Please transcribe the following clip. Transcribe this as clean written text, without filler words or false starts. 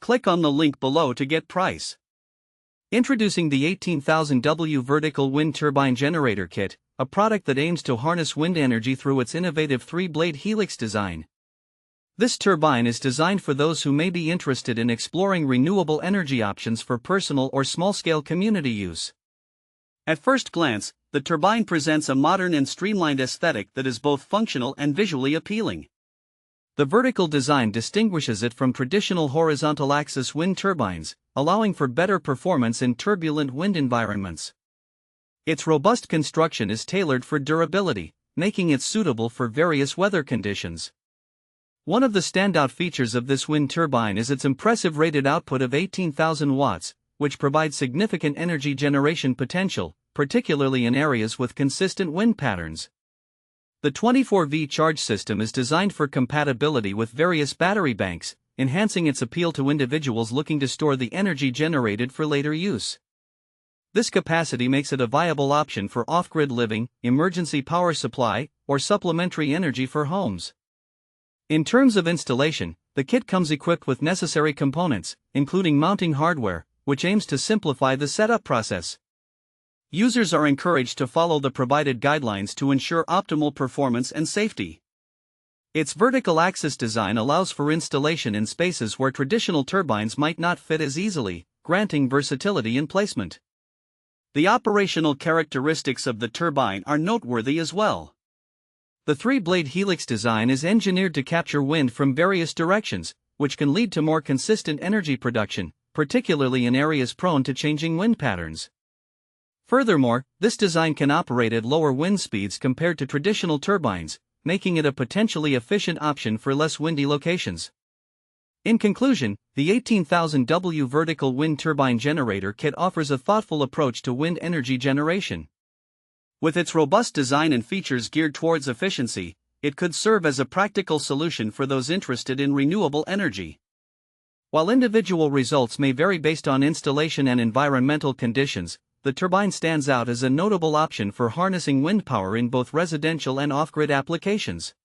Click on the link below to get price. Introducing the 18,000W Vertical Wind Turbine Generator Kit, a product that aims to harness wind energy through its innovative 3-blade Helix design. This turbine is designed for those who may be interested in exploring renewable energy options for personal or small-scale community use. At first glance, the turbine presents a modern and streamlined aesthetic that is both functional and visually appealing. The vertical design distinguishes it from traditional horizontal axis wind turbines, allowing for better performance in turbulent wind environments. Its robust construction is tailored for durability, making it suitable for various weather conditions. One of the standout features of this wind turbine is its impressive rated output of 18,000 watts, which provides significant energy generation potential, particularly in areas with consistent wind patterns. The 24V charge system is designed for compatibility with various battery banks, enhancing its appeal to individuals looking to store the energy generated for later use. This capacity makes it a viable option for off-grid living, emergency power supply, or supplementary energy for homes. In terms of installation, the kit comes equipped with necessary components, including mounting hardware, which aims to simplify the setup process. Users are encouraged to follow the provided guidelines to ensure optimal performance and safety. Its vertical axis design allows for installation in spaces where traditional turbines might not fit as easily, granting versatility in placement. The operational characteristics of the turbine are noteworthy as well. The 3-blade Helix design is engineered to capture wind from various directions, which can lead to more consistent energy production, particularly in areas prone to changing wind patterns. Furthermore, this design can operate at lower wind speeds compared to traditional turbines, making it a potentially efficient option for less windy locations. In conclusion, the 18,000W Vertical Wind Turbine Generator Kit offers a thoughtful approach to wind energy generation. With its robust design and features geared towards efficiency, it could serve as a practical solution for those interested in renewable energy. While individual results may vary based on installation and environmental conditions, the turbine stands out as a notable option for harnessing wind power in both residential and off-grid applications.